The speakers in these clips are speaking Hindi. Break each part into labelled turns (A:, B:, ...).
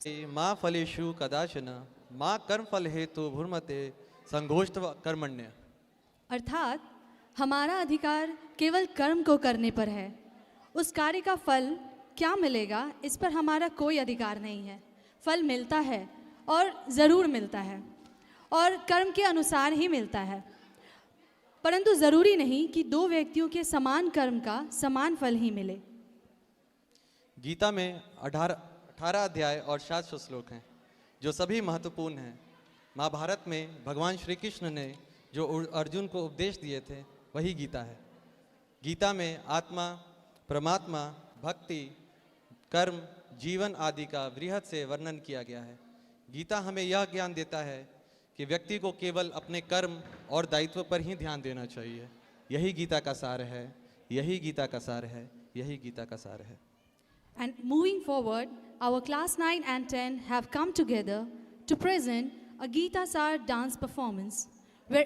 A: माँ फलेषु कदाचन माँ कर्म फल हेतु भूर्मते संघोष्ठव कर्मण्य।
B: अर्थात हमारा अधिकार केवल कर्म को करने पर है, उस कार्य का फल क्या मिलेगा इस पर हमारा कोई अधिकार नहीं है। फल मिलता है और ज़रूर मिलता है और कर्म के अनुसार ही मिलता है, परंतु ज़रूरी नहीं कि दो व्यक्तियों के समान कर्म का समान फल ही मिले।
A: गीता में 18 अध्याय और 700 श्लोक हैं जो सभी महत्वपूर्ण हैं। महाभारत में भगवान श्री कृष्ण ने जो अर्जुन को उपदेश दिए थे वही गीता है। गीता में आत्मा, परमात्मा, भक्ति, कर्म, जीवन आदि का वृहद से वर्णन किया गया है। गीता हमें यह ज्ञान देता है कि व्यक्ति को केवल अपने कर्म और दायित्व पर ही ध्यान देना चाहिए। यही गीता का सार है, यही गीता का सार है, यही गीता का सार है।
B: And moving forward, our class 9 and 10 have come together to present a Gita Sar dance performance where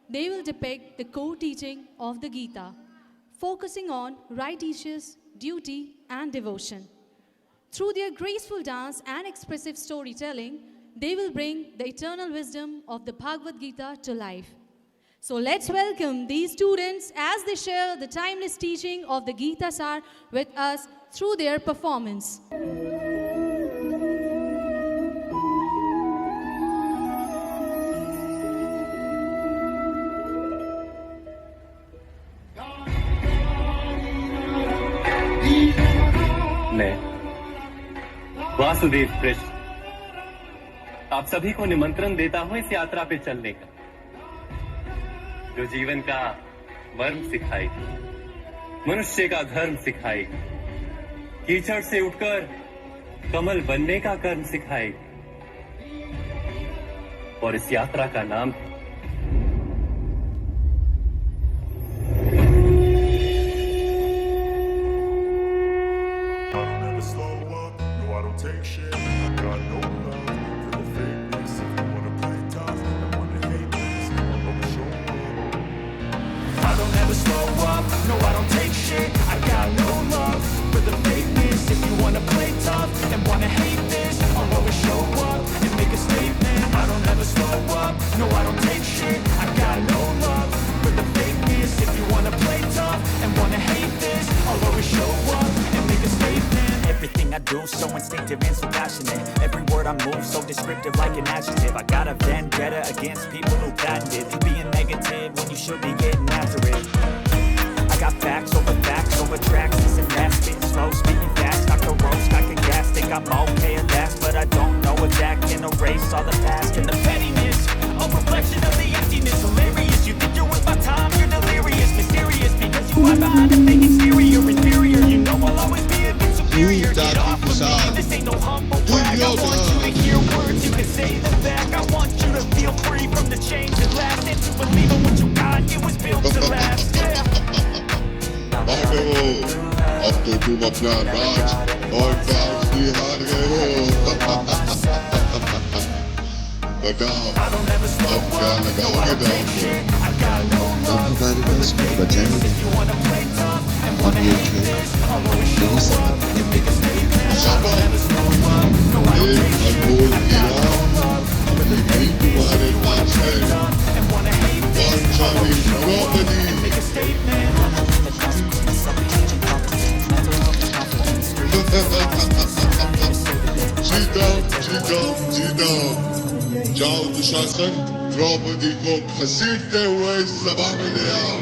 B: they will depict the core teaching of the Gita, focusing on right issues, duty and devotion. Through their graceful dance and expressive storytelling, they will bring the eternal wisdom of the Bhagavad Gita to life. So let's welcome these students as they share the timeless teaching of the Gita Sar with us through their performance.
C: मैं वासुदेव कृष्ण आप सभी को निमंत्रण देता हूं इस यात्रा पे चलने का, जो जीवन का मर्म सिखाएगी, मनुष्य का धर्म सिखाएगी, कीचड़ से उठकर कमल बनने का कर्म सिखाएगी। और इस यात्रा का नाम है
D: take shit. I got no love for the fakeness. If you wanna play tough and wanna hate this, I'm gonna show up. I don't ever slow up. No, I don't take shit. I got no love for the fakeness. If you wanna play tough and wanna hate this, I'll always show up and make a statement. I don't ever slow up. No, I don't take shit. I got no love for the fakeness. If you wanna play tough and wanna hate this, I'll always show up and make a statement.
E: Everything I do so instinctive and so passionate. Every word I move so descriptive like an adjective. I got a vendetta against people who patented you being negative when you should be getting after it. I got facts over tracks. This and that, spitting slow, speaking fast. Dr. Roast, I can gas, think I'm okay at last, but I don't know if that can erase all the past and the pettiness. A reflection of the emptiness, hilarious. You think you're worth my time, you're delirious, mysterious because you hide behind a fake exterior, inferior. You know I'll always be a bit superior. Get off of me, this ain't no humble brag. I want you to hear words, you can say them back. I want you to feel free from the change that last, and to believe in what you got, it was built to last. Yeah.
F: अब तो तुम अपना राज और काज भी हार गए हो। बताओ अब क्या लगाओगे दाव को?
G: अब हमारे पास कुछ बचा नहीं और ये खेल नहीं सकता।
F: एक अनमोल हीरा यही तुम्हारे पास है, बादशाही द्रौपदी। जीता जाओ दुशासन, द्रौपदी को घसीटते हुए इस सभा में ले आओ।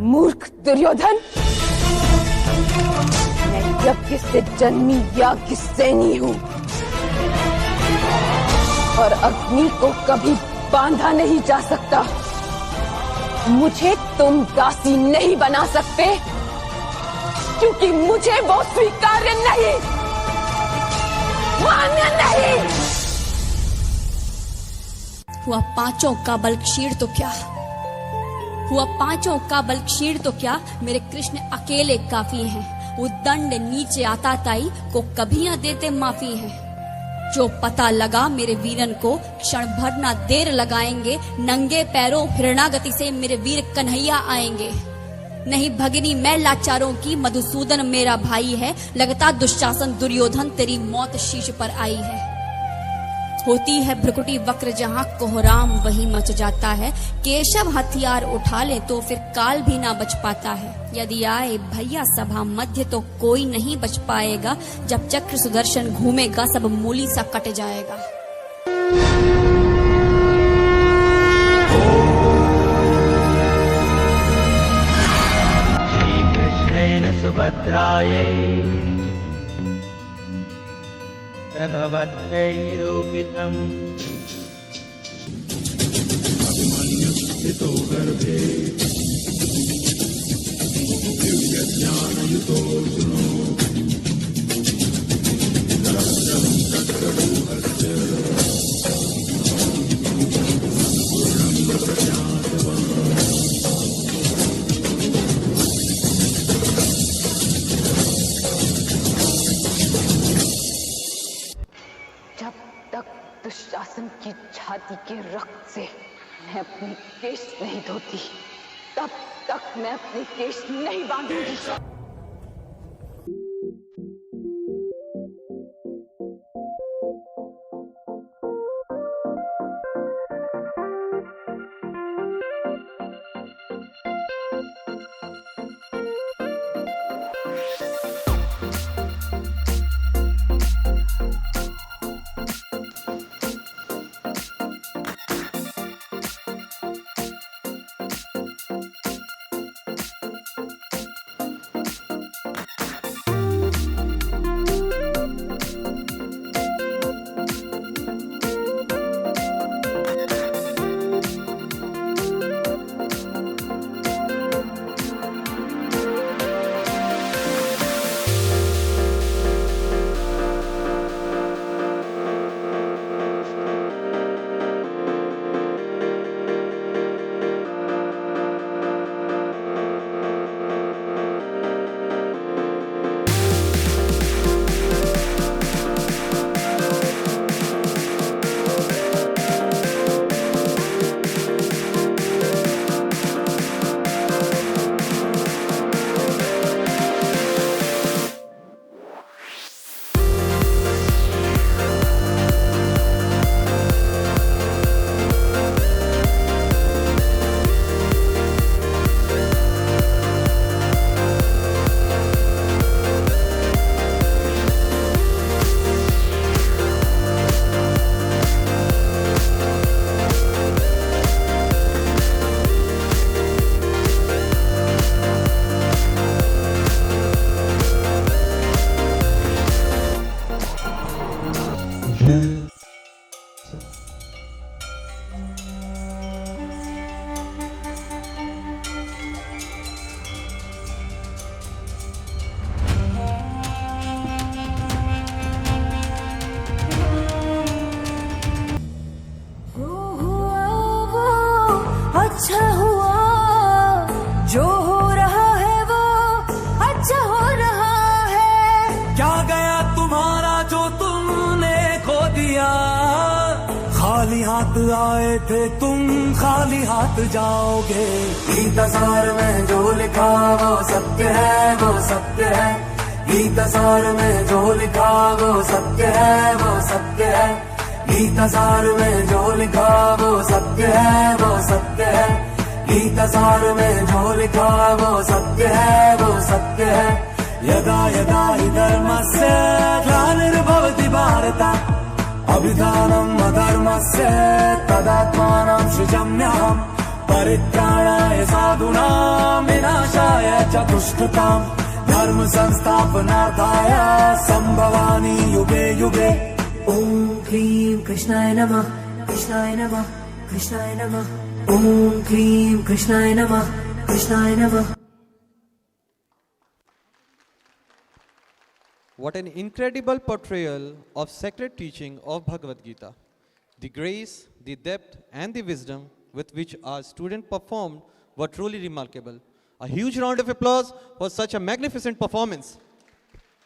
H: मूर्ख दुर्योधन, मैं यज्ञ से जन्मी याज्ञ सैनी हूँ और अग्नि को कभी बांधा नहीं जा सकता। मुझे तुम दासी नहीं बना सकते क्योंकि मुझे वो स्वीकार्य नहीं, मान्य नहीं।
I: हुआ पांचों का बल क्षीण तो क्या, हुआ पांचों का बल क्षीण तो क्या, मेरे कृष्ण अकेले काफी हैं। वो दंड नीचे आता ताई को कभी न देते माफी है। जो पता लगा मेरे वीरन को क्षण भर ना देर लगाएंगे। नंगे पैरों हिरणागति से मेरे वीर कन्हैया आएंगे। नहीं भगिनी मैं लाचारों की, मधुसूदन मेरा भाई है। लगता दुशासन दुर्योधन तेरी मौत शीश पर आई है। होती है भ्रुकुटी वक्र जहाँ कोहराम वही मच जाता है। केशव हथियार उठा ले तो फिर काल भी ना बच पाता है। यदि आए भैया सभा मध्य तो कोई नहीं बच पाएगा। जब चक्र सुदर्शन घूमेगा सब मूली सा कट जाएगा।
J: श्री कृष्णेन सुभद्रायै भवद्वैरूपितम्
D: हितो गर्भे दिव्यज्ञानयुतो अर्जुनो
H: दुशासन की छाती के रक्त से मैं अपने केश नहीं धोती, तब तक मैं अपने केश नहीं बांधूंगी।
K: अच्छा हुआ जो हो रहा है वो अच्छा हो रहा है।
L: क्या गया तुम्हारा जो तुमने खो दिया। खाली हाथ आए थे तुम खाली हाथ जाओगे। गीतसार में जो लिखा वो सत्य है वो सत्य है। गीतसार में जो लिखा वो सत्य है वो सत्य है। गीतसार में जो लिखा वो सत्य है वो सत्य है। गीतसार में जो लिखा वो सत्य है वो सत्य है। यदा यदा हि धर्मस्य ग्लानिर्भवति भारत अभिधानम् अधर्मस्य तदात्मानं सृजाम्यहम् परित्राणाय साधूनां विनाशाय च दुष्टताम् धर्म संस्थापनार्थाय संभवामि युगे युगे।
K: ॐ क्लीं कृष्णाय नमः कृष्णाय नमः कृष्णाय नमः। ॐ क्लीं कृष्णाय नमः कृष्णाय नमः।
A: What an incredible portrayal of sacred teaching of Bhagavad Gita. The grace, the depth and the wisdom with which our student performed were truly remarkable. A huge round of applause for such a magnificent performance.